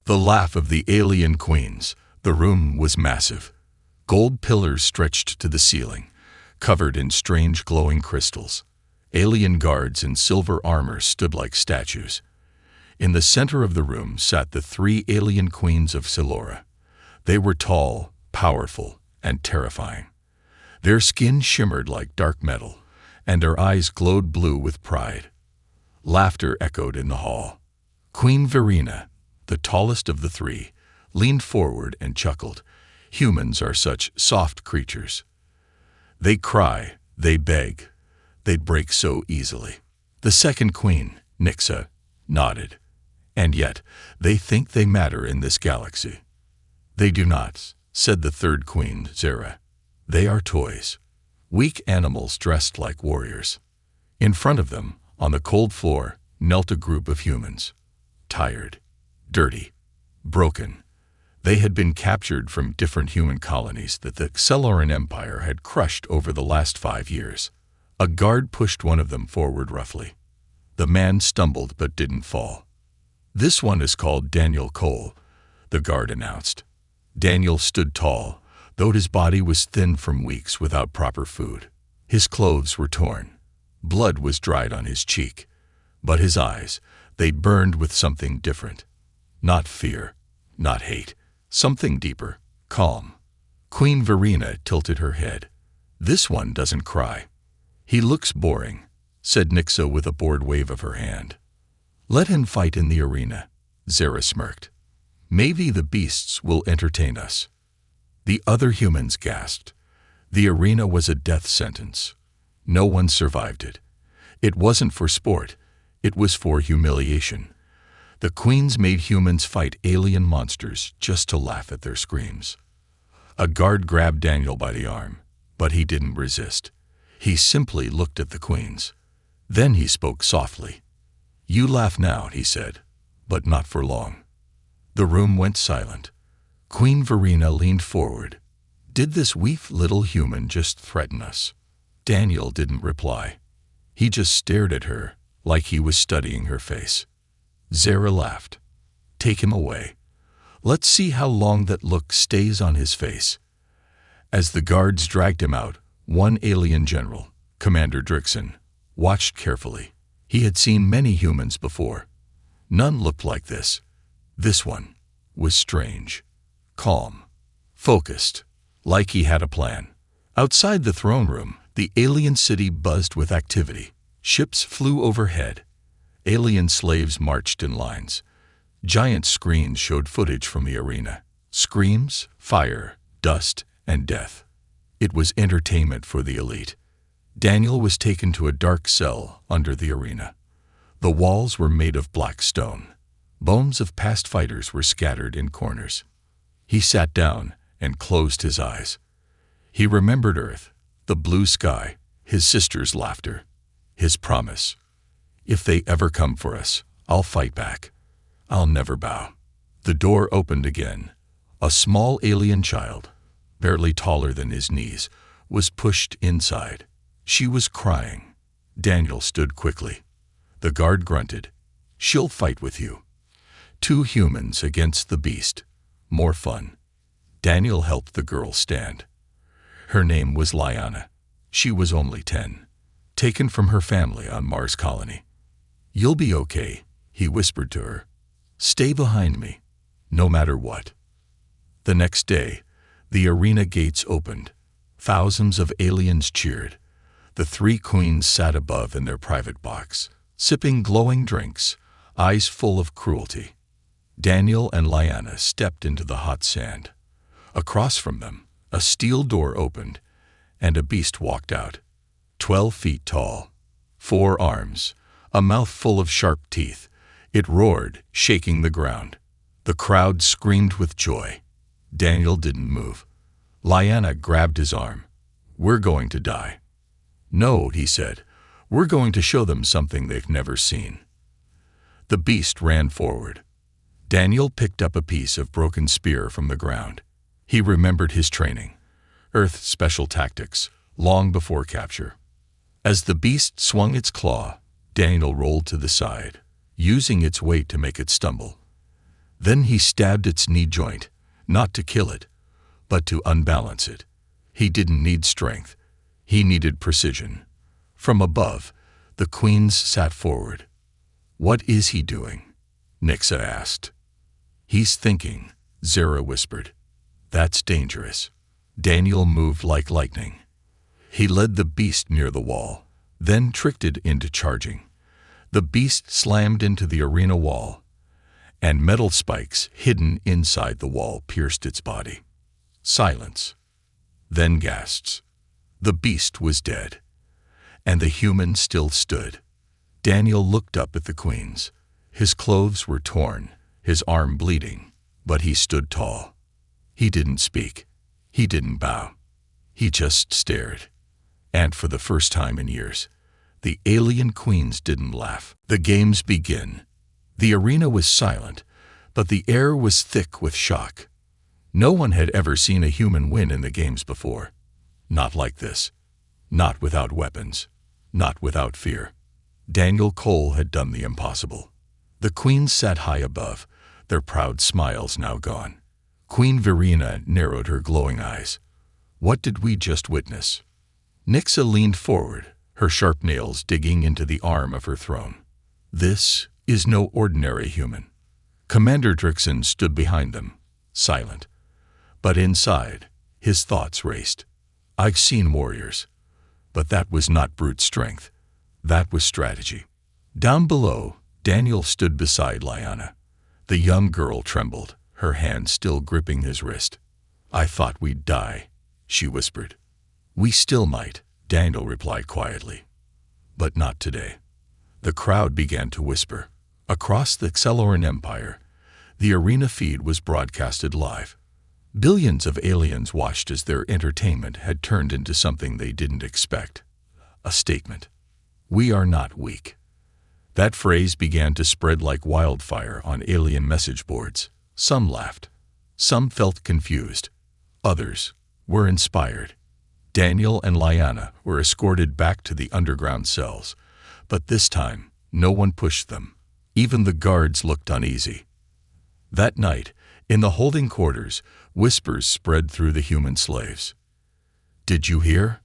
The laugh of the alien queens. The room was massive. Gold pillars stretched to the ceiling, covered in strange glowing crystals. Alien guards in silver armor stood like statues. In the center of the room sat the 3 alien queens of Silora. They were tall, powerful, and terrifying. Their skin shimmered like dark metal, and their eyes glowed blue with pride. Laughter echoed in the hall. Queen Verena, the tallest of the 3, leaned forward and chuckled. Humans are such soft creatures. They cry, they beg, they'd break so easily. The second queen, Nixa, nodded. And yet, they think they matter in this galaxy. They do not, said the third queen, Zera. They are toys. Weak animals dressed like warriors. In front of them, on the cold floor, knelt a group of humans. Tired, dirty, broken. They had been captured from different human colonies that the Celoran Empire had crushed over the last 5 years. A guard pushed one of them forward roughly. The man stumbled but didn't fall. This one is called Daniel Cole, the guard announced. Daniel stood tall, though his body was thin from weeks without proper food. His clothes were torn. Blood was dried on his cheek. But his eyes, they burned with something different. Not fear, not hate. Something deeper, calm. Queen Verena tilted her head. This one doesn't cry. He looks boring, said Nixa with a bored wave of her hand. Let him fight in the arena, Zera smirked. Maybe the beasts will entertain us. The other humans gasped. The arena was a death sentence. No one survived it. It wasn't for sport, it was for humiliation. The queens made humans fight alien monsters just to laugh at their screams. A guard grabbed Daniel by the arm, but he didn't resist. He simply looked at the queens. Then he spoke softly. You laugh now, he said, but not for long. The room went silent. Queen Verena leaned forward. Did this weak little human just threaten us? Daniel didn't reply. He just stared at her, like he was studying her face. Zera laughed. Take him away. Let's see how long that look stays on his face. As the guards dragged him out, one alien general, Commander Drixon, watched carefully. He had seen many humans before. None looked like this. This one was strange, calm, focused, like he had a plan. Outside the throne room, the alien city buzzed with activity. Ships flew overhead. Alien slaves marched in lines. Giant screens showed footage from the arena. Screams, fire, dust, and death. It was entertainment for the elite. Daniel was taken to a dark cell under the arena. The walls were made of black stone. Bones of past fighters were scattered in corners. He sat down and closed his eyes. He remembered Earth, the blue sky, his sister's laughter, his promise. If they ever come for us, I'll fight back. I'll never bow. The door opened again. A small alien child, barely taller than his knees, was pushed inside. She was crying. Daniel stood quickly. The guard grunted. She'll fight with you. 2 humans against the beast. More fun. Daniel helped the girl stand. Her name was Lyanna. She was only 10, taken from her family on Mars colony. You'll be okay, he whispered to her. Stay behind me, no matter what. The next day, the arena gates opened. Thousands of aliens cheered. The 3 queens sat above in their private box, sipping glowing drinks, eyes full of cruelty. Daniel and Lyanna stepped into the hot sand. Across from them, a steel door opened, and a beast walked out. 12 feet tall, 4 arms, a mouth full of sharp teeth. It roared, shaking the ground. The crowd screamed with joy. Daniel didn't move. Lyanna grabbed his arm. We're going to die. No, he said. We're going to show them something they've never seen. The beast ran forward. Daniel picked up a piece of broken spear from the ground. He remembered his training, Earth special tactics, long before capture. As the beast swung its claw, Daniel rolled to the side, using its weight to make it stumble. Then he stabbed its knee joint, not to kill it, but to unbalance it. He didn't need strength. He needed precision. From above, the queens sat forward. "What is he doing?" Nixa asked. "He's thinking," Zara whispered. "That's dangerous." Daniel moved like lightning. He led the beast near the wall, then tricked it into charging. The beast slammed into the arena wall, and metal spikes hidden inside the wall pierced its body. Silence. Then gasps. The beast was dead, and the human still stood. Daniel looked up at the queens. His clothes were torn, his arm bleeding, but he stood tall. He didn't speak. He didn't bow. He just stared. And for the first time in years, the alien queens didn't laugh. The games begin. The arena was silent, but the air was thick with shock. No one had ever seen a human win in the games before. Not like this. Not without weapons. Not without fear. Daniel Cole had done the impossible. The queens sat high above, their proud smiles now gone. Queen Verena narrowed her glowing eyes. What did we just witness? Nixa leaned forward, her sharp nails digging into the arm of her throne. This is no ordinary human. Commander Drixon stood behind them, silent. But inside, his thoughts raced. I've seen warriors, but that was not brute strength. That was strategy. Down below, Daniel stood beside Lyanna. The young girl trembled, her hand still gripping his wrist. I thought we'd die, she whispered. We still might, Daniel replied quietly. But not today. The crowd began to whisper. Across the Xeloran Empire, the arena feed was broadcasted live. Billions of aliens watched as their entertainment had turned into something they didn't expect. A statement. We are not weak. That phrase began to spread like wildfire on alien message boards. Some laughed. Some felt confused. Others were inspired. Daniel and Lyanna were escorted back to the underground cells, but this time no one pushed them. Even the guards looked uneasy. That night, in the holding quarters, whispers spread through the human slaves. Did you hear?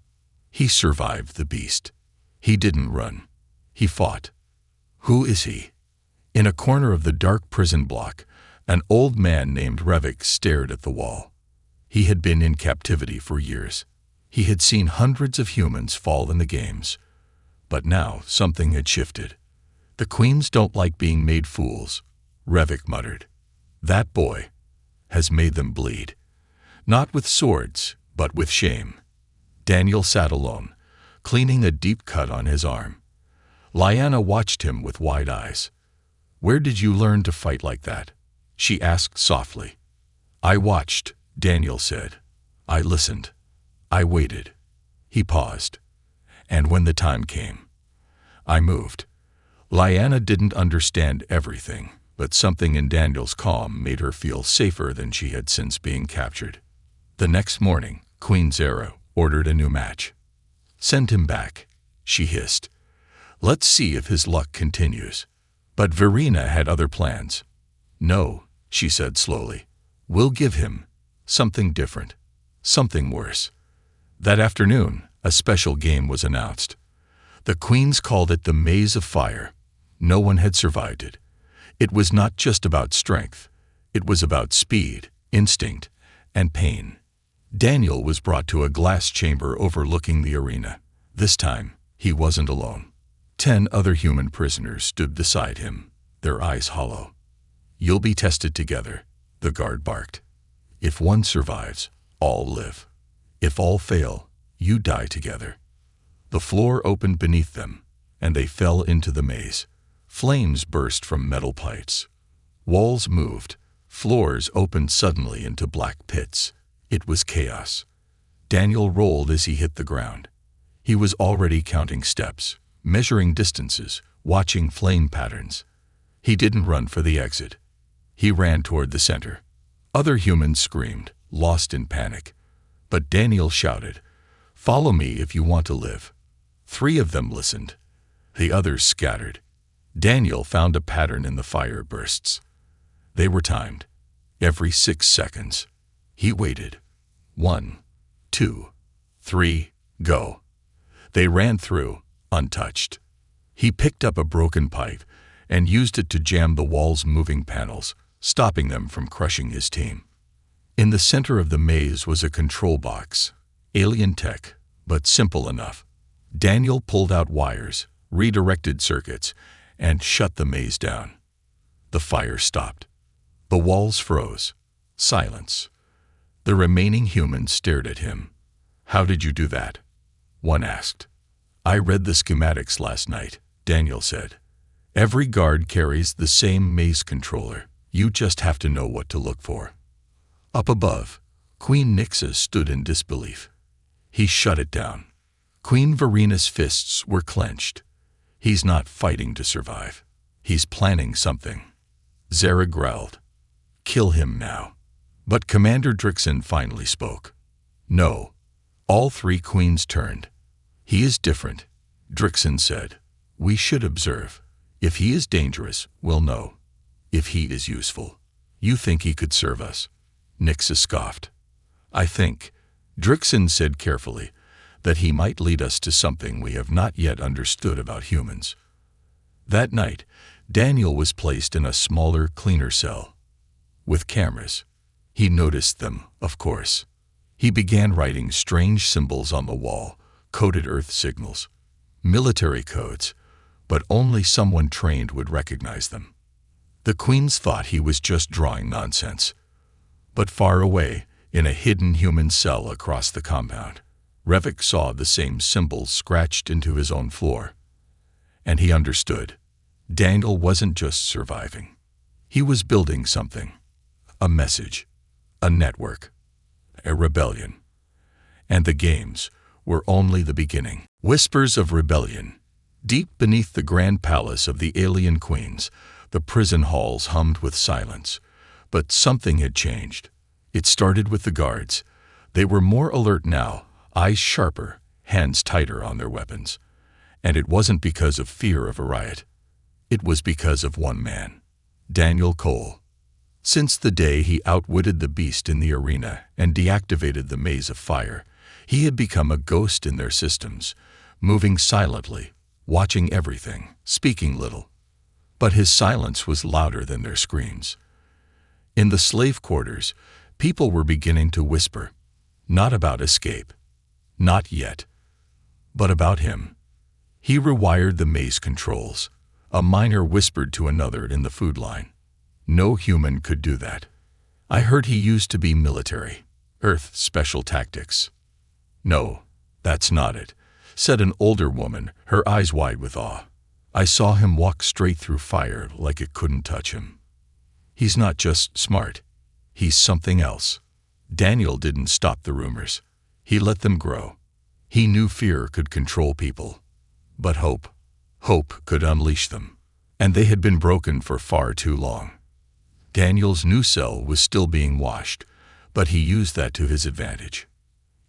He survived the beast. He didn't run. He fought. Who is he? In a corner of the dark prison block, an old man named Revik stared at the wall. He had been in captivity for years. He had seen hundreds of humans fall in the games. But now something had shifted. The queens don't like being made fools, Revik muttered. That boy has made them bleed. Not with swords, but with shame. Daniel sat alone, cleaning a deep cut on his arm. Lyanna watched him with wide eyes. Where did you learn to fight like that? She asked softly. I watched, Daniel said. I listened. I waited. He paused. And when the time came, I moved. Lyanna didn't understand everything, but something in Daniel's calm made her feel safer than she had since being captured. The next morning, Queen Zara ordered a new match. Send him back, she hissed. Let's see if his luck continues. But Verena had other plans. No, she said slowly. We'll give him something different, something worse. That afternoon, a special game was announced. The queens called it the Maze of Fire. No one had survived it. It was not just about strength. It was about speed, instinct, and pain. Daniel was brought to a glass chamber overlooking the arena. This time, he wasn't alone. 10 other human prisoners stood beside him, their eyes hollow. You'll be tested together, the guard barked. If one survives, all live. If all fail, you die together. The floor opened beneath them, and they fell into the maze. Flames burst from metal pipes. Walls moved. Floors opened suddenly into black pits. It was chaos. Daniel rolled as he hit the ground. He was already counting steps, measuring distances, watching flame patterns. He didn't run for the exit. He ran toward the center. Other humans screamed, lost in panic. But Daniel shouted, "Follow me if you want to live." 3 of them listened. The others scattered. Daniel found a pattern in the fire bursts. They were timed. Every 6 seconds. He waited. 1, 2, 3, go. They ran through, untouched. He picked up a broken pipe and used it to jam the wall's moving panels, stopping them from crushing his team. In the center of the maze was a control box. Alien tech, but simple enough. Daniel pulled out wires, redirected circuits, and shut the maze down. The fire stopped. The walls froze. Silence. The remaining humans stared at him. "How did you do that?" one asked. "I read the schematics last night," Daniel said. "Every guard carries the same maze controller. You just have to know what to look for." Up above, Queen Nyxa stood in disbelief. He shut it down. Queen Verena's fists were clenched. "He's not fighting to survive. He's planning something." Zara growled. "Kill him now." But Commander Drixon finally spoke. "No." All 3 queens turned. "He is different," Drixon said. "We should observe. If he is dangerous, we'll know. If he is useful. You think he could serve us?" Nyxa scoffed. "I think," Drixon said carefully, "that he might lead us to something we have not yet understood about humans." That night, Daniel was placed in a smaller, cleaner cell. With cameras. He noticed them, of course. He began writing strange symbols on the wall, coded Earth signals. Military codes, but only someone trained would recognize them. The queens thought he was just drawing nonsense. But far away, in a hidden human cell across the compound, Revik saw the same symbols scratched into his own floor. And he understood. Daniel wasn't just surviving. He was building something. A message. A network. A rebellion. And the games were only the beginning. Whispers of rebellion. Deep beneath the grand palace of the alien queens, the prison halls hummed with silence. But something had changed. It started with the guards. They were more alert now, eyes sharper, hands tighter on their weapons. And it wasn't because of fear of a riot. It was because of one man. Daniel Cole. Since the day he outwitted the beast in the arena and deactivated the maze of fire, he had become a ghost in their systems, moving silently, watching everything, speaking little. But his silence was louder than their screams. In the slave quarters, people were beginning to whisper, not about escape, not yet, but about him. He rewired the maze controls. A miner whispered to another in the food line. "No human could do that. I heard he used to be military, Earth special tactics." "No, that's not it," said an older woman, her eyes wide with awe. "I saw him walk straight through fire like it couldn't touch him. He's not just smart. He's something else." Daniel didn't stop the rumors. He let them grow. He knew fear could control people. But hope could unleash them. And they had been broken for far too long. Daniel's new cell was still being washed, but he used that to his advantage.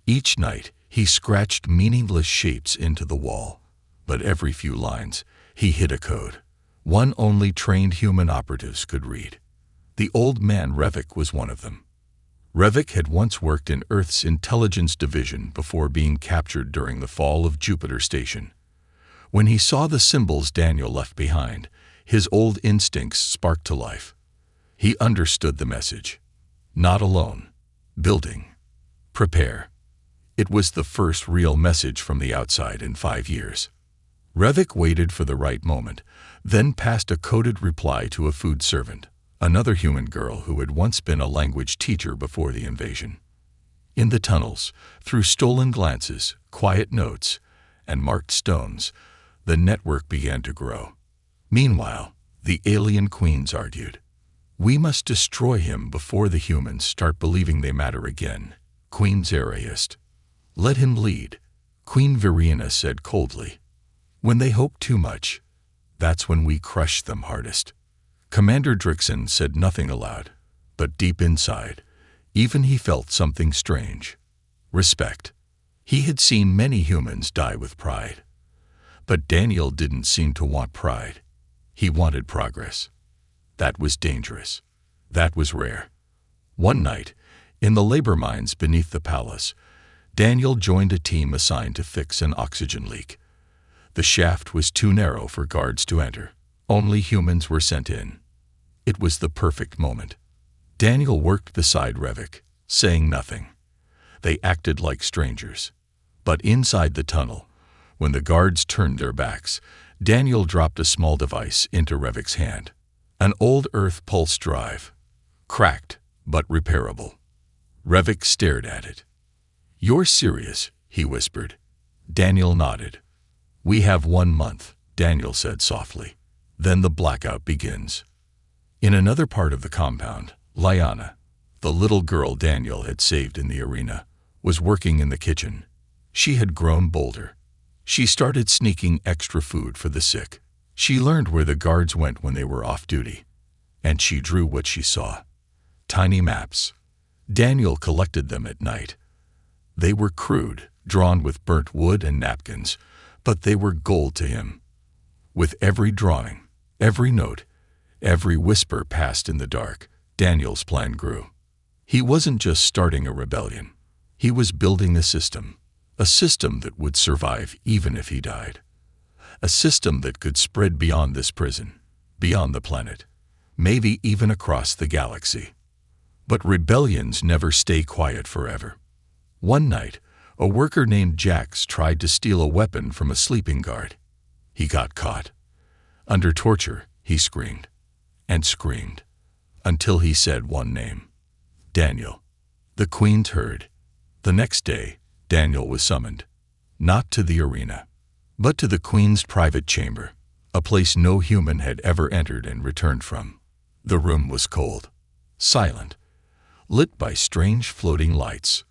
Each night, he scratched meaningless shapes into the wall, but every few lines, he hid a code. One only trained human operatives could read. The old man Revik was one of them. Revik had once worked in Earth's intelligence division before being captured during the fall of Jupiter Station. When he saw the symbols Daniel left behind, his old instincts sparked to life. He understood the message. Not alone. Building. Prepare. It was the first real message from the outside in 5 years. Revik waited for the right moment, then passed a coded reply to a food servant, another human girl who had once been a language teacher before the invasion. In the tunnels, through stolen glances, quiet notes, and marked stones, the network began to grow. Meanwhile, the alien queens argued. "We must destroy him before the humans start believing they matter again," Queen Zara hissed. "Let him lead," Queen Verena said coldly. "When they hope too much, that's when we crush them hardest." Commander Drixon said nothing aloud, but deep inside, even he felt something strange. Respect. He had seen many humans die with pride. But Daniel didn't seem to want pride. He wanted progress. That was dangerous. That was rare. One night, in the labor mines beneath the palace, Daniel joined a team assigned to fix an oxygen leak. The shaft was too narrow for guards to enter. Only humans were sent in. It was the perfect moment. Daniel worked beside Revik, saying nothing. They acted like strangers. But inside the tunnel, when the guards turned their backs, Daniel dropped a small device into Revik's hand. An old Earth pulse drive. Cracked, but repairable. Revik stared at it. "You're serious," he whispered. Daniel nodded. "We have 1 month," Daniel said softly. "Then the blackout begins." In another part of the compound, Liana, the little girl Daniel had saved in the arena, was working in the kitchen. She had grown bolder. She started sneaking extra food for the sick. She learned where the guards went when they were off duty. And she drew what she saw. Tiny maps. Daniel collected them at night. They were crude, drawn with burnt wood and napkins, but they were gold to him. With every drawing, every note, every whisper passed in the dark, Daniel's plan grew. He wasn't just starting a rebellion. He was building a system that would survive even if he died. A system that could spread beyond this prison, beyond the planet, maybe even across the galaxy. But rebellions never stay quiet forever. One night, a worker named Jax tried to steal a weapon from a sleeping guard. He got caught. Under torture, he screamed and screamed until he said one name: Daniel. The queens heard. The next day, Daniel was summoned, not to the arena, but to the queen's private chamber, a place no human had ever entered and returned from. The room was cold, silent, lit by strange floating lights.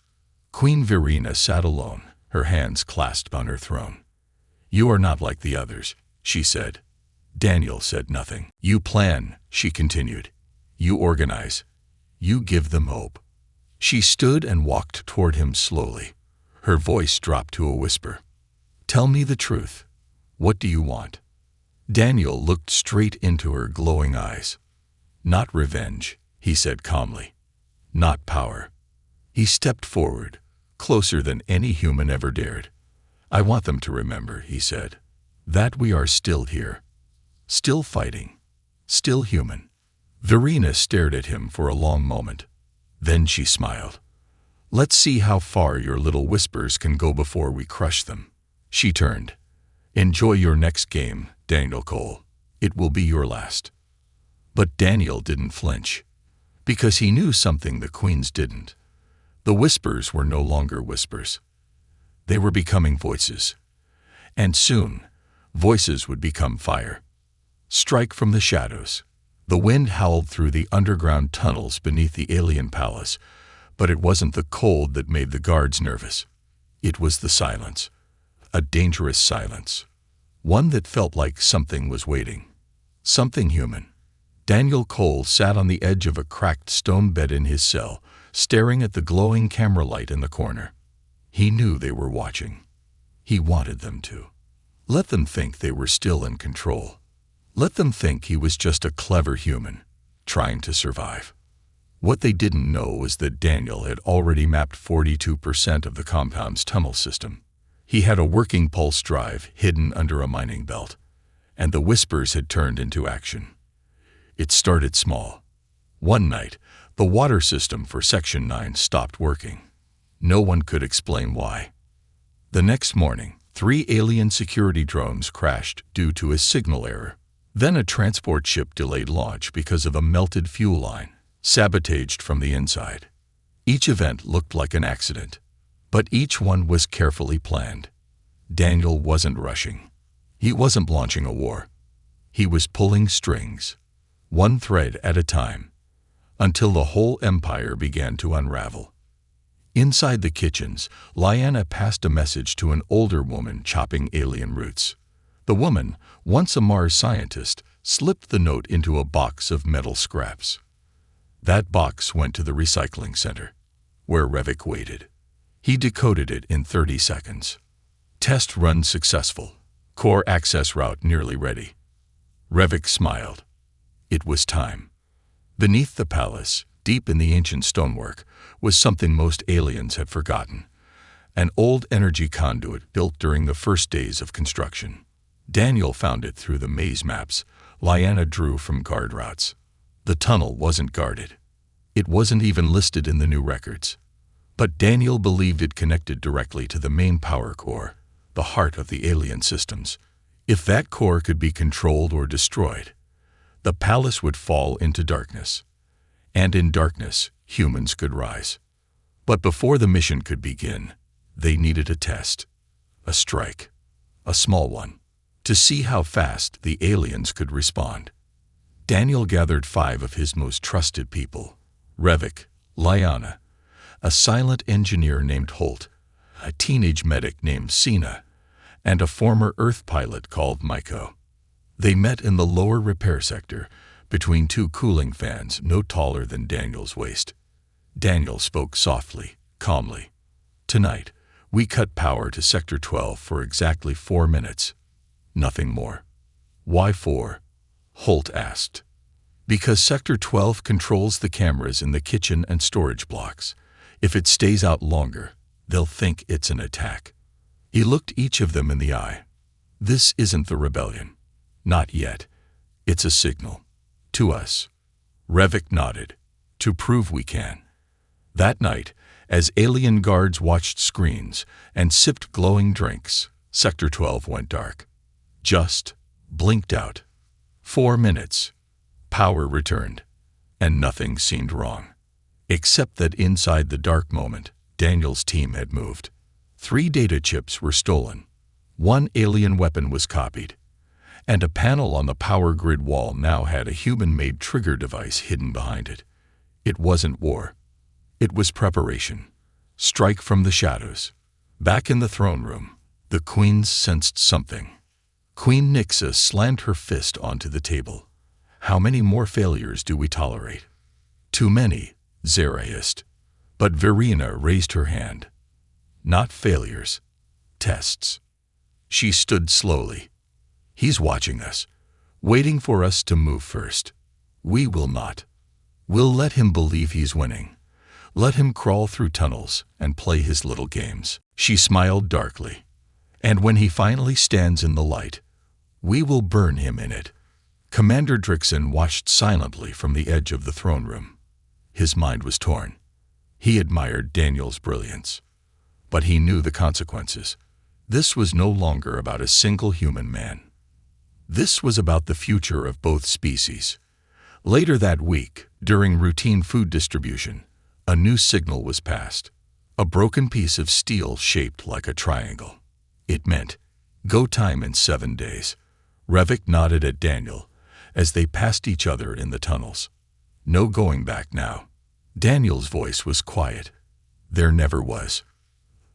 Queen Verena sat alone, her hands clasped on her throne. "You are not like the others," she said. Daniel said nothing. "You plan," she continued. "You organize. You give them hope." She stood and walked toward him slowly. Her voice dropped to a whisper. "Tell me the truth. What do you want?" Daniel looked straight into her glowing eyes. "Not revenge," he said calmly. "Not power." He stepped forward, closer than any human ever dared. "I want them to remember," he said, "that we are still here. Still fighting. Still human." Verena stared at him for a long moment. Then she smiled. "Let's see how far your little whispers can go before we crush them." She turned. "Enjoy your next game, Daniel Cole. It will be your last." But Daniel didn't flinch, because he knew something the queens didn't. The whispers were no longer whispers. They were becoming voices. And soon, voices would become fire. Strike from the shadows. The wind howled through the underground tunnels beneath the alien palace, but it wasn't the cold that made the guards nervous. It was the silence. A dangerous silence. One that felt like something was waiting. Something human. Daniel Cole sat on the edge of a cracked stone bed in his cell, staring at the glowing camera light in the corner. He knew they were watching. He wanted them to. Let them think they were still in control. Let them think he was just a clever human, trying to survive. What they didn't know was that Daniel had already mapped 42% of the compound's tunnel system. He had a working pulse drive hidden under a mining belt, and the whispers had turned into action. It started small. One night, the water system for Section 9 stopped working. No one could explain why. The next morning, 3 alien security drones crashed due to a signal error. Then a transport ship delayed launch because of a melted fuel line, sabotaged from the inside. Each event looked like an accident, but each one was carefully planned. Daniel wasn't rushing. He wasn't launching a war. He was pulling strings, one thread at a time, until the whole empire began to unravel. Inside the kitchens, Liana passed a message to an older woman chopping alien roots. The woman, once a Mars scientist, slipped the note into a box of metal scraps. That box went to the recycling center, where Revik waited. He decoded it in 30 seconds. Test run successful. Core access route nearly ready. Revik smiled. It was time. Beneath the palace, deep in the ancient stonework, was something most aliens had forgotten: an old energy conduit built during the first days of construction. Daniel found it through the maze maps Lyanna drew from guard routes. The tunnel wasn't guarded. It wasn't even listed in the new records. But Daniel believed it connected directly to the main power core, the heart of the alien systems. If that core could be controlled or destroyed, the palace would fall into darkness. And in darkness, humans could rise. But before the mission could begin, they needed a test, a strike, a small one, to see how fast the aliens could respond. Daniel gathered 5 of his most trusted people: Revik, Lyanna, a silent engineer named Holt, a teenage medic named Sina, and a former Earth pilot called Maiko. They met in the lower repair sector, between 2 cooling fans no taller than Daniel's waist. Daniel spoke softly, calmly. "Tonight, we cut power to Sector 12 for exactly 4 minutes. Nothing more." "Why 4?" Holt asked. "Because Sector 12 controls the cameras in the kitchen and storage blocks. If it stays out longer, they'll think it's an attack." He looked each of them in the eye. "This isn't the rebellion. Not yet. It's a signal. To us." Revik nodded. "To prove we can." That night, as alien guards watched screens and sipped glowing drinks, Sector 12 went dark. Just blinked out. 4 minutes. Power returned, and nothing seemed wrong. Except that inside the dark moment, Daniel's team had moved. 3 data chips were stolen. 1 alien weapon was copied. And a panel on the power grid wall now had a human-made trigger device hidden behind it. It wasn't war. It was preparation. Strike from the shadows. Back in the throne room, the queens sensed something. Queen Nixa slammed her fist onto the table. "How many more failures do we tolerate?" "Too many," Zera hissed. But Verena raised her hand. "Not failures. Tests." She stood slowly. "He's watching us, waiting for us to move first. We will not. We'll let him believe he's winning. Let him crawl through tunnels and play his little games." She smiled darkly. "And when he finally stands in the light, we will burn him in it." Commander Drixon watched silently from the edge of the throne room. His mind was torn. He admired Daniel's brilliance. But he knew the consequences. This was no longer about a single human man. This was about the future of both species. Later that week, during routine food distribution, a new signal was passed. A broken piece of steel shaped like a triangle. It meant, "Go time in 7 days." Revik nodded at Daniel as they passed each other in the tunnels. "No going back now." Daniel's voice was quiet. There never was.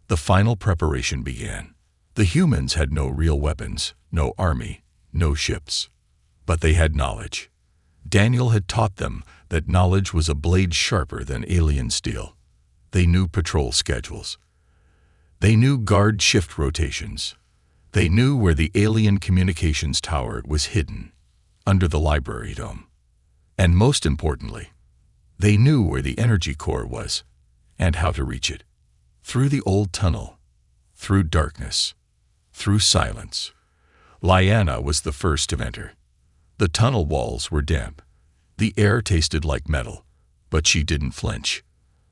The final preparation began. The humans had no real weapons, no army, no ships. But they had knowledge. Daniel had taught them that knowledge was a blade sharper than alien steel. They knew patrol schedules. They knew guard shift rotations. They knew where the alien communications tower was hidden, under the library dome. And most importantly, they knew where the energy core was, and how to reach it. Through the old tunnel, through darkness, through silence. Lyanna was the first to enter. The tunnel walls were damp. The air tasted like metal, but she didn't flinch.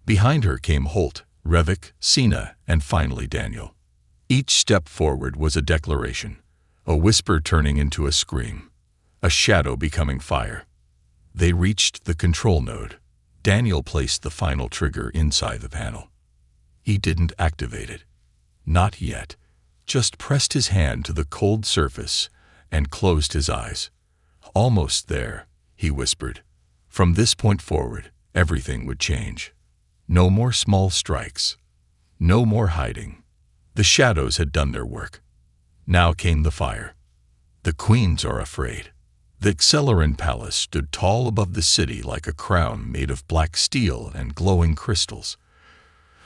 Behind her came Holt, Revik, Sina, and finally Daniel. Each step forward was a declaration, a whisper turning into a scream, a shadow becoming fire. They reached the control node. Daniel placed the final trigger inside the panel. He didn't activate it. Not yet. Just pressed his hand to the cold surface and closed his eyes. "Almost there," he whispered. From this point forward, everything would change. No more small strikes. No more hiding. The shadows had done their work. Now came the fire. The queens are afraid. The Acceleran Palace stood tall above the city like a crown made of black steel and glowing crystals.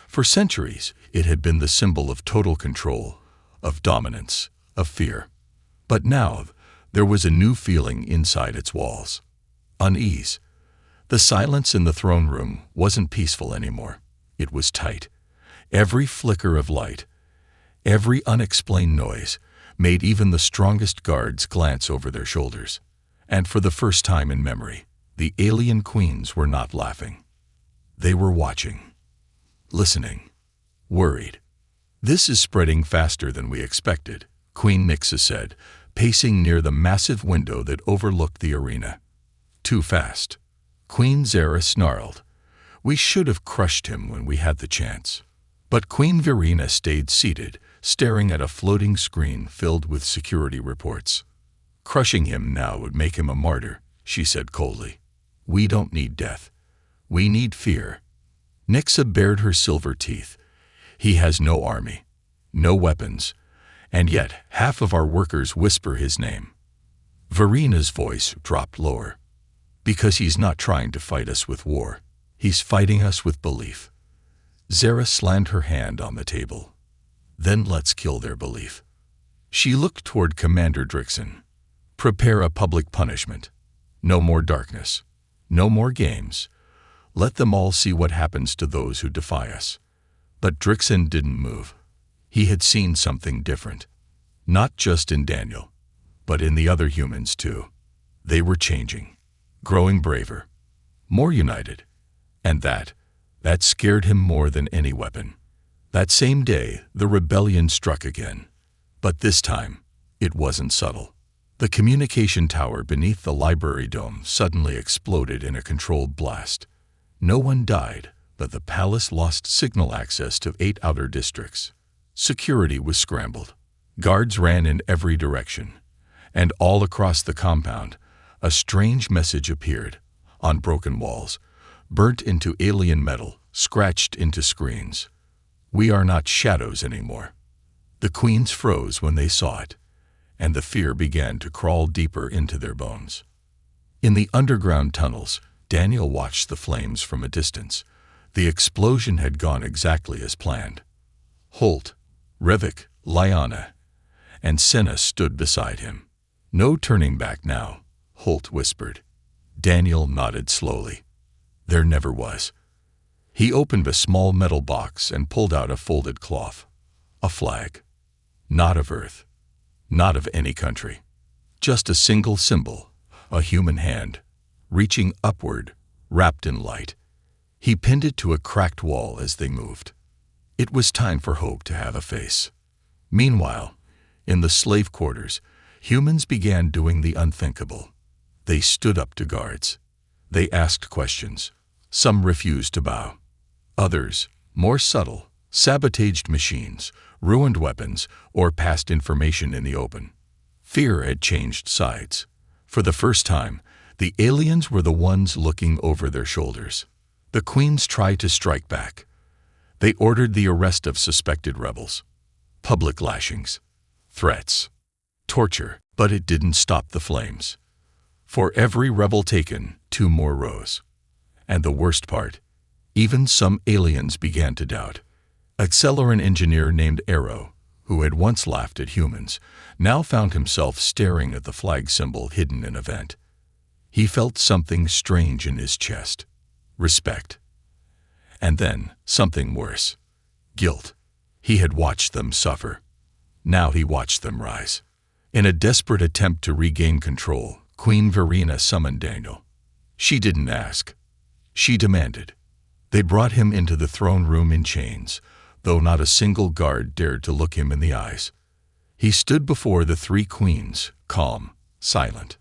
For centuries, it had been the symbol of total control, of dominance, of fear. But now, there was a new feeling inside its walls. Unease. The silence in the throne room wasn't peaceful anymore. It was tight. Every flicker of light, every unexplained noise, made even the strongest guards glance over their shoulders. And for the first time in memory, the alien queens were not laughing. They were watching, listening, worried. "This is spreading faster than we expected," Queen Nixa said, pacing near the massive window that overlooked the arena. "Too fast." Queen Zara snarled. "We should have crushed him when we had the chance." But Queen Verena stayed seated, staring at a floating screen filled with security reports. "Crushing him now would make him a martyr," she said coldly. "We don't need death. We need fear." Nixa bared her silver teeth. "He has no army, no weapons, and yet half of our workers whisper his name." Verena's voice dropped lower. "Because he's not trying to fight us with war. He's fighting us with belief." Zara slammed her hand on the table. "Then let's kill their belief." She looked toward Commander Drixon. "Prepare a public punishment. No more darkness. No more games. Let them all see what happens to those who defy us." But Drixon didn't move. He had seen something different. Not just in Daniel, but in the other humans too. They were changing, growing braver, more united. And that scared him more than any weapon. That same day, the rebellion struck again. But this time, it wasn't subtle. The communication tower beneath the library dome suddenly exploded in a controlled blast. No one died, but the palace lost signal access to 8 outer districts. Security was scrambled. Guards ran in every direction. And all across the compound, a strange message appeared, on broken walls, burnt into alien metal, scratched into screens. "We are not shadows anymore." The queens froze when they saw it, and the fear began to crawl deeper into their bones. In the underground tunnels, Daniel watched the flames from a distance. The explosion had gone exactly as planned. Holt, Revik, Lyanna, and Senna stood beside him. "No turning back now," Holt whispered. Daniel nodded slowly. There never was. He opened a small metal box and pulled out a folded cloth. A flag. Not of Earth. Not of any country. Just a single symbol, a human hand, reaching upward, wrapped in light. He pinned it to a cracked wall as they moved. It was time for hope to have a face. Meanwhile, in the slave quarters, humans began doing the unthinkable. They stood up to guards. They asked questions. Some refused to bow. Others, more subtle, sabotaged machines, ruined weapons, or passed information in the open. Fear had changed sides. For the first time, the aliens were the ones looking over their shoulders. The queens tried to strike back. They ordered the arrest of suspected rebels. Public lashings. Threats. Torture. But it didn't stop the flames. For every rebel taken, 2 more rose. And the worst part, even some aliens began to doubt. Acceleran engineer named Arrow, who had once laughed at humans, now found himself staring at the flag symbol hidden in a vent. He felt something strange in his chest. Respect. And then, something worse. Guilt. He had watched them suffer. Now he watched them rise. In a desperate attempt to regain control, Queen Verena summoned Daniel. She didn't ask. She demanded. They brought him into the throne room in chains, though not a single guard dared to look him in the eyes. He stood before the 3 queens, calm, silent.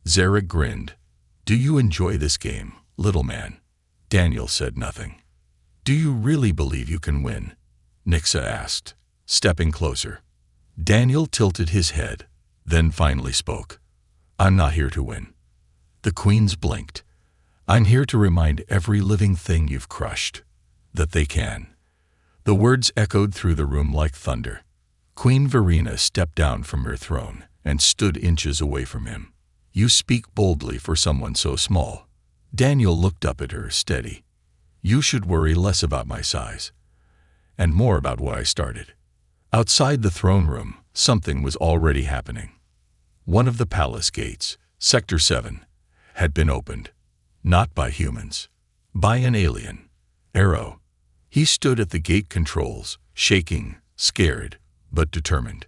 Zara grinned. "Do you enjoy this game, little man?" Daniel said nothing. "Do you really believe you can win?" Nixa asked, stepping closer. Daniel tilted his head, then finally spoke. "I'm not here to win." The queens blinked. "I'm here to remind every living thing you've crushed that they can." The words echoed through the room like thunder. Queen Verena stepped down from her throne and stood inches away from him. "You speak boldly for someone so small." Daniel looked up at her, steady. "You should worry less about my size, and more about what I started." Outside the throne room, something was already happening. One of the palace gates, Sector 7, had been opened. Not by humans. By an alien. Arrow. He stood at the gate controls, shaking, scared, but determined.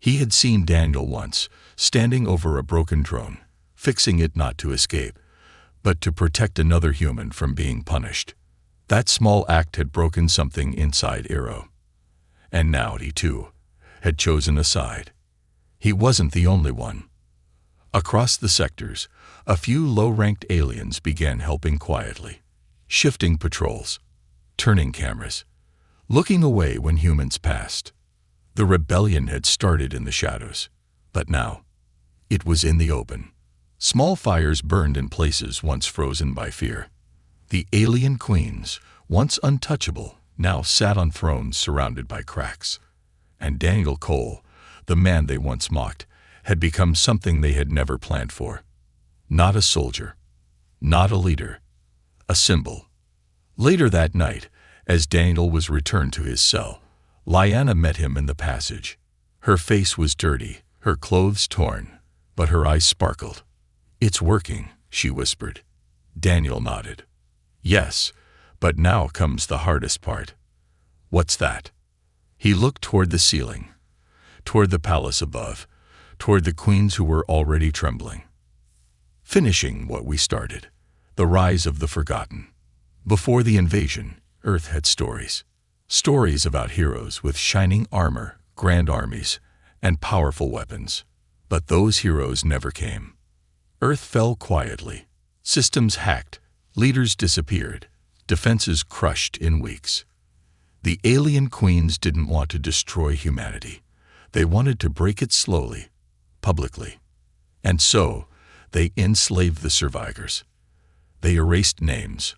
He had seen Daniel once, standing over a broken drone, fixing it not to escape, but to protect another human from being punished. That small act had broken something inside Arrow. And now he, too, had chosen a side. He wasn't the only one. Across the sectors, a few low-ranked aliens began helping quietly, shifting patrols, turning cameras, looking away when humans passed. The rebellion had started in the shadows, but now it was in the open. Small fires burned in places once frozen by fear. The alien queens, once untouchable, now sat on thrones surrounded by cracks. And Daniel Cole, the man they once mocked, had become something they had never planned for. Not a soldier, not a leader, a symbol. Later that night, as Daniel was returned to his cell, Lyanna met him in the passage. Her face was dirty, her clothes torn, but her eyes sparkled. "It's working," she whispered. Daniel nodded. "Yes, but now comes the hardest part." "What's that?" He looked toward the ceiling, toward the palace above, toward the queens who were already trembling. "Finishing what we started, the rise of the forgotten. Before the invasion, Earth had stories. Stories about heroes with shining armor, grand armies, and powerful weapons. But those heroes never came. Earth fell quietly. Systems hacked, leaders disappeared, defenses crushed in weeks. The alien queens didn't want to destroy humanity. They wanted to break it slowly, publicly. And so, they enslaved the survivors. They erased names,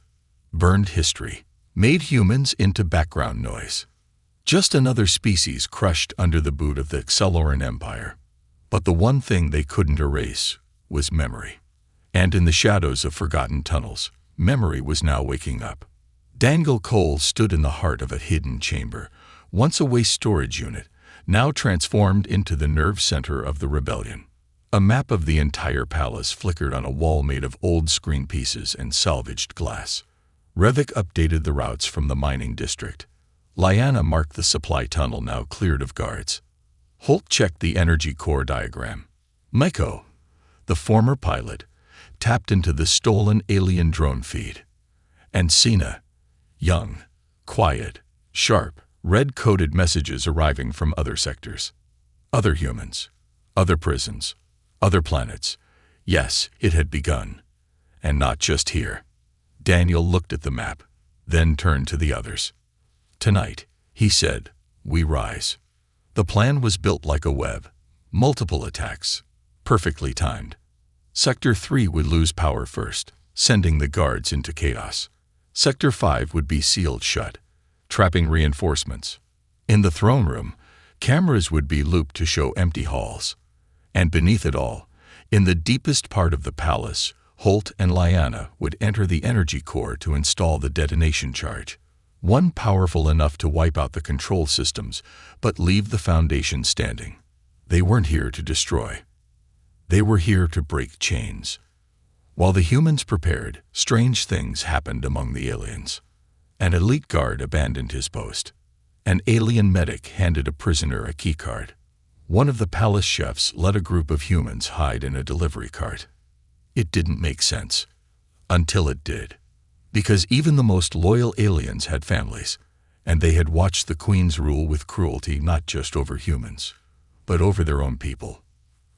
burned history, made humans into background noise. Just another species crushed under the boot of the Xeloran Empire. But the one thing they couldn't erase was memory. And in the shadows of forgotten tunnels, memory was now waking up. Daniel Cole stood in the heart of a hidden chamber, once a waste storage unit, now transformed into the nerve center of the rebellion. A map of the entire palace flickered on a wall made of old screen pieces and salvaged glass. Revik updated the routes from the mining district. Lyanna marked the supply tunnel now cleared of guards. Holt checked the energy core diagram. Maiko, the former pilot, tapped into the stolen alien drone feed. And Sina, young, quiet, sharp, red-coded messages arriving from other sectors. Other humans, other prisons, other planets. Yes, it had begun. And not just here. Daniel looked at the map, then turned to the others. "Tonight," he said, "we rise." The plan was built like a web. Multiple attacks, perfectly timed. Sector 3 would lose power first, sending the guards into chaos. Sector 5 would be sealed shut, trapping reinforcements. In the throne room, cameras would be looped to show empty halls. And beneath it all, in the deepest part of the palace, Holt and Lyanna would enter the energy core to install the detonation charge. One powerful enough to wipe out the control systems, but leave the foundation standing. They weren't here to destroy. They were here to break chains. While the humans prepared, strange things happened among the aliens. An elite guard abandoned his post. An alien medic handed a prisoner a keycard. One of the palace chefs let a group of humans hide in a delivery cart. It didn't make sense. Until it did. Because even the most loyal aliens had families, and they had watched the queens rule with cruelty not just over humans, but over their own people.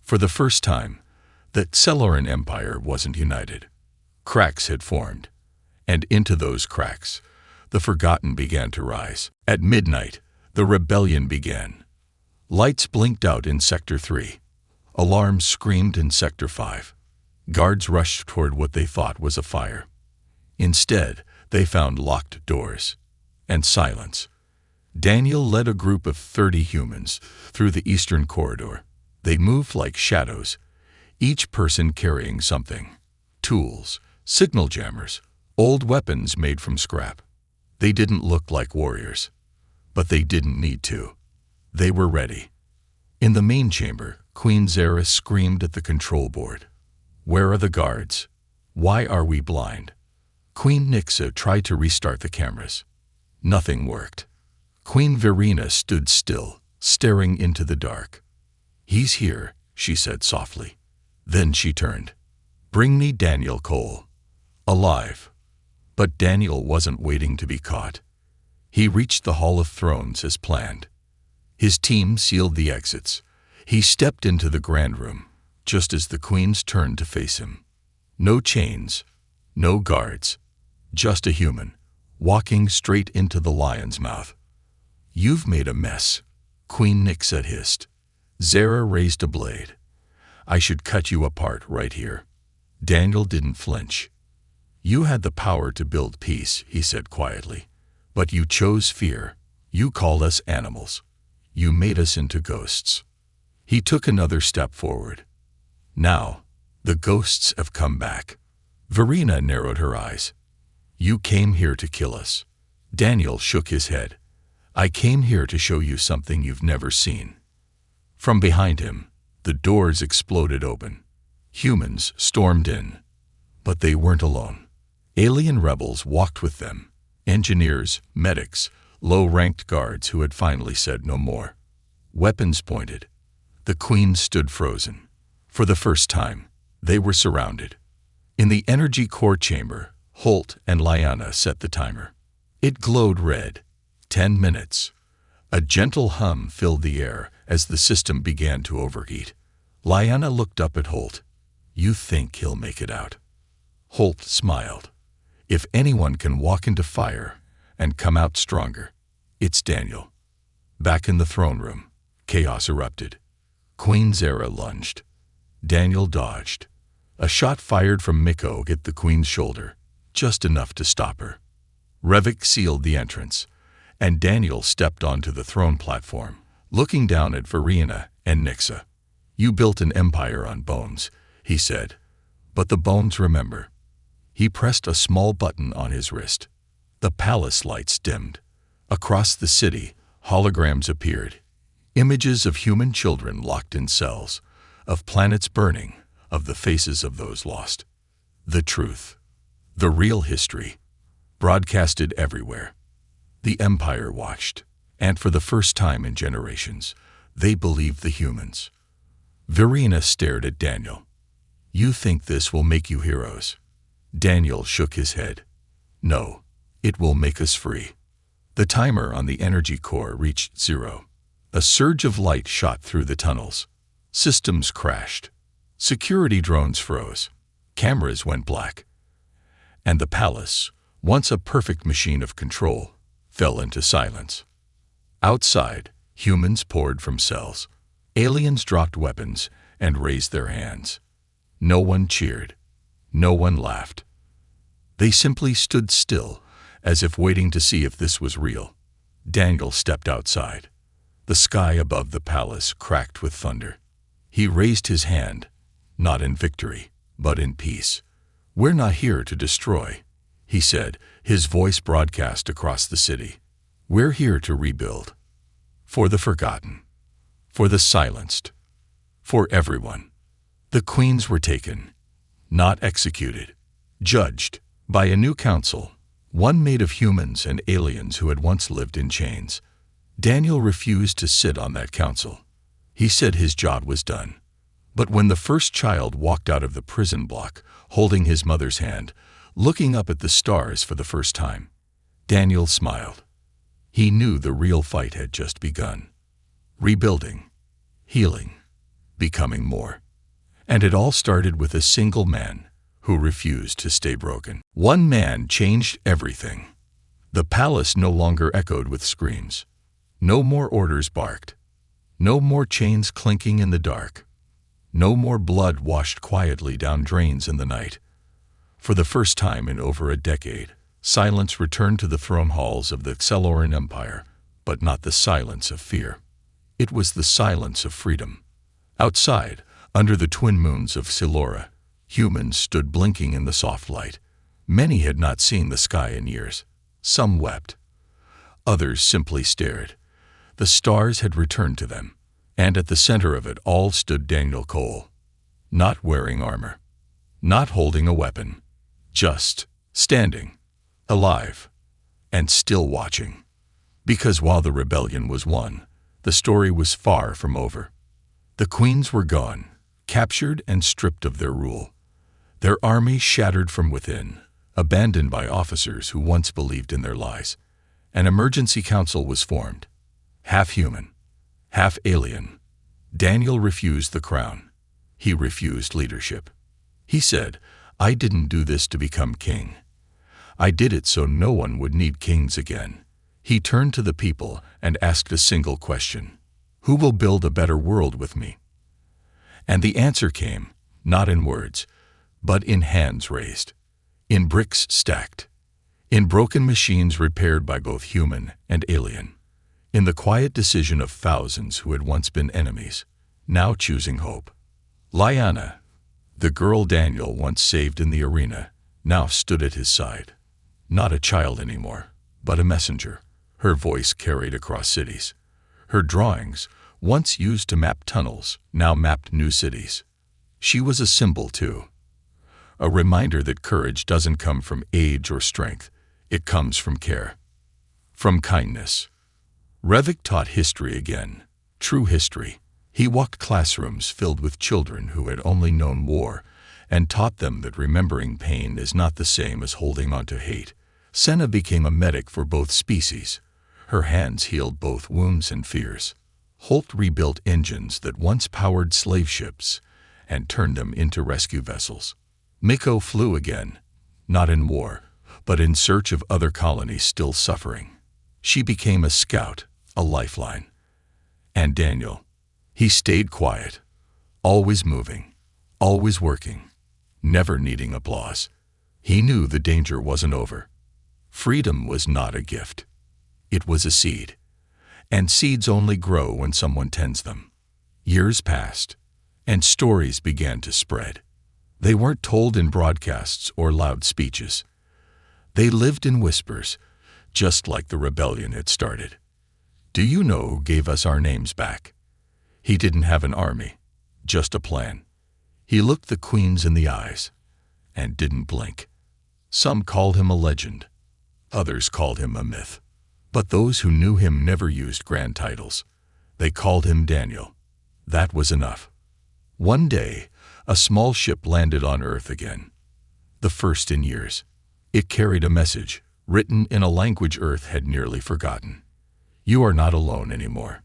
For the first time, the Xeloran Empire wasn't united. Cracks had formed, and into those cracks, the forgotten began to rise. At midnight, the rebellion began. Lights blinked out in Sector 3. Alarms screamed in Sector 5. Guards rushed toward what they thought was a fire. Instead, they found locked doors and silence. Daniel led a group of 30 humans through the eastern corridor. They moved like shadows, each person carrying something. Tools, signal jammers, old weapons made from scrap. They didn't look like warriors, but they didn't need to. They were ready. In the main chamber, Queen Zara screamed at the control board. "Where are the guards? Why are we blind? Queen Nixa tried to restart the cameras. Nothing worked. Queen Verena stood still, staring into the dark. He's here, she said softly. Then she turned. Bring me Daniel Cole. Alive. But Daniel wasn't waiting to be caught. He reached the Hall of Thrones as planned. His team sealed the exits. He stepped into the grand room, just as the queens turned to face him. No chains, no guards, just a human, walking straight into the lion's mouth. You've made a mess, Queen Nixa hissed. Zara raised a blade. I should cut you apart right here. Daniel didn't flinch. You had the power to build peace, he said quietly. But you chose fear. You called us animals. You made us into ghosts. He took another step forward. Now, the ghosts have come back. Verena narrowed her eyes. You came here to kill us. Daniel shook his head. I came here to show you something you've never seen. From behind him, the doors exploded open. Humans stormed in. But they weren't alone. Alien rebels walked with them. Engineers, medics, low-ranked guards who had finally said no more. Weapons pointed. The queens stood frozen. For the first time, they were surrounded. In the energy core chamber, Holt and Lyanna set the timer. It glowed red. 10 minutes. A gentle hum filled the air as the system began to overheat. Lyanna looked up at Holt. You think he'll make it out? Holt smiled. If anyone can walk into fire and come out stronger, it's Daniel. Back in the throne room, chaos erupted. Queen Zara lunged. Daniel dodged. A shot fired from Miko hit the queen's shoulder, just enough to stop her. Revik sealed the entrance, and Daniel stepped onto the throne platform, looking down at Verena and Nixa. You built an empire on bones, he said, but the bones remember. He pressed a small button on his wrist. The palace lights dimmed. Across the city, holograms appeared. Images of human children locked in cells, of planets burning, of the faces of those lost. The truth, the real history, broadcasted everywhere. The empire watched, and for the first time in generations, they believed the humans. Verena stared at Daniel. You think this will make you heroes? Daniel shook his head. No, it will make us free. The timer on the energy core reached 0. A surge of light shot through the tunnels. Systems crashed. Security drones froze. Cameras went black. And the palace, once a perfect machine of control, fell into silence. Outside, humans poured from cells. Aliens dropped weapons and raised their hands. No one cheered. No one laughed. They simply stood still, as if waiting to see if this was real. Daniel stepped outside. The sky above the palace cracked with thunder. He raised his hand, not in victory, but in peace. We're not here to destroy, he said, his voice broadcast across the city. We're here to rebuild. For the forgotten. For the silenced. For everyone. The queens were taken, not executed, judged by a new council, one made of humans and aliens who had once lived in chains. Daniel refused to sit on that council. He said his job was done. But when the first child walked out of the prison block, holding his mother's hand, looking up at the stars for the first time, Daniel smiled. He knew the real fight had just begun. Rebuilding, healing, becoming more. And it all started with a single man who refused to stay broken. One man changed everything. The palace no longer echoed with screams. No more orders barked. No more chains clinking in the dark. No more blood washed quietly down drains in the night. For the first time in over a decade, silence returned to the throne halls of the Xeloran Empire, but not the silence of fear. It was the silence of freedom. Outside, under the twin moons of Silora, humans stood blinking in the soft light. Many had not seen the sky in years. Some wept. Others simply stared. The stars had returned to them, and at the center of it all stood Daniel Cole. Not wearing armor. Not holding a weapon. just standing, alive, and still watching. Because while the rebellion was won, the story was far from over. The queens were gone, captured and stripped of their rule. Their army shattered from within, abandoned by officers who once believed in their lies. An emergency council was formed, half human, half alien. Daniel refused the crown. He refused leadership. He said, "I didn't do this to become king. I did it so no one would need kings again." He turned to the people and asked a single question: "Who will build a better world with me?" And the answer came, not in words, but in hands raised, in bricks stacked, in broken machines repaired by both human and alien, in the quiet decision of thousands who had once been enemies, now choosing hope. Lyanna, the girl Daniel once saved in the arena, now stood at his side. Not a child anymore, but a messenger. Her voice carried across cities. Her drawings, once used to map tunnels, now mapped new cities. She was a symbol, too. A reminder that courage doesn't come from age or strength. It comes from care, from kindness. Revik taught history again, true history. He walked classrooms filled with children who had only known war and taught them that remembering pain is not the same as holding on to hate. Senna became a medic for both species. Her hands healed both wounds and fears. Holt rebuilt engines that once powered slave ships and turned them into rescue vessels. Miko flew again, not in war, but in search of other colonies still suffering. She became a scout, a lifeline. And Daniel, he stayed quiet, always moving, always working, never needing applause. He knew the danger wasn't over. Freedom was not a gift. It was a seed. And seeds only grow when someone tends them. Years passed, and stories began to spread. They weren't told in broadcasts or loud speeches. They lived in whispers, just like the rebellion had started. Do you know who gave us our names back? He didn't have an army, just a plan. He looked the queens in the eyes and didn't blink. Some called him a legend. Others called him a myth. But those who knew him never used grand titles. They called him Daniel. That was enough. One day, a small ship landed on Earth again. The first in years. It carried a message, written in a language Earth had nearly forgotten. You are not alone anymore.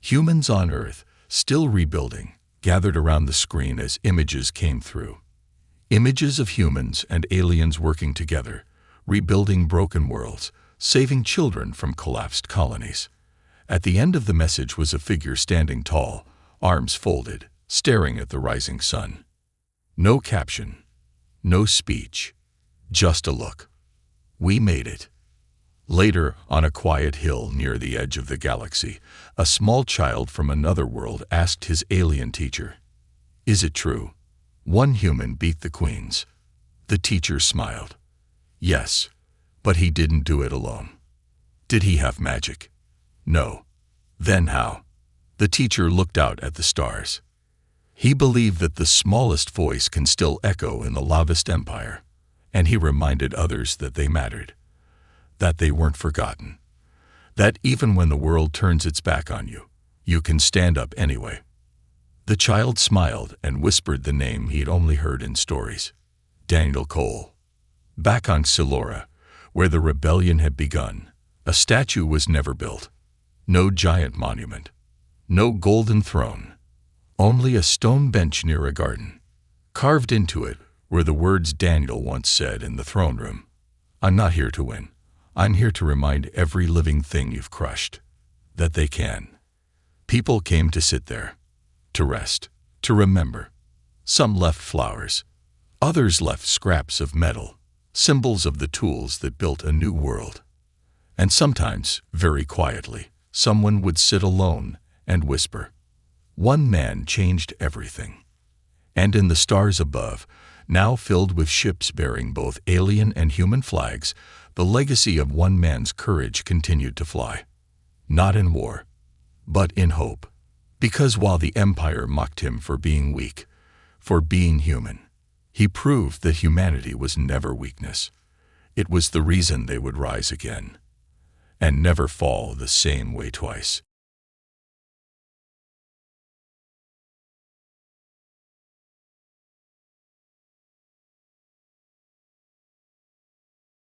Humans on Earth, still rebuilding, gathered around the screen as images came through. Images of humans and aliens working together, rebuilding broken worlds, saving children from collapsed colonies. At the end of the message was a figure standing tall, arms folded, staring at the rising sun. No caption, no speech, just a look. We made it. Later, on a quiet hill near the edge of the galaxy, a small child from another world asked his alien teacher, "Is it true? One human beat the queens." The teacher smiled. Yes, but he didn't do it alone. Did he have magic? No. Then how? The teacher looked out at the stars. He believed that the smallest voice can still echo in the loudest empire, and he reminded others that they mattered, that they weren't forgotten, that even when the world turns its back on you, you can stand up anyway. The child smiled and whispered the name he'd only heard in stories. Daniel Cole. Back on Silora, where the rebellion had begun, a statue was never built. No giant monument. No golden throne. Only a stone bench near a garden. Carved into it were the words Daniel once said in the throne room. "I'm not here to win. I'm here to remind every living thing you've crushed that they can." People came to sit there, to rest, to remember. Some left flowers. Others left scraps of metal, symbols of the tools that built a new world. And sometimes, very quietly, someone would sit alone and whisper. One man changed everything. And in the stars above, now filled with ships bearing both alien and human flags, the legacy of one man's courage continued to fly. Not in war, but in hope. Because while the Empire mocked him for being weak, for being human, He proved that humanity was never weakness. It was the reason they would rise again, and never fall the same way twice.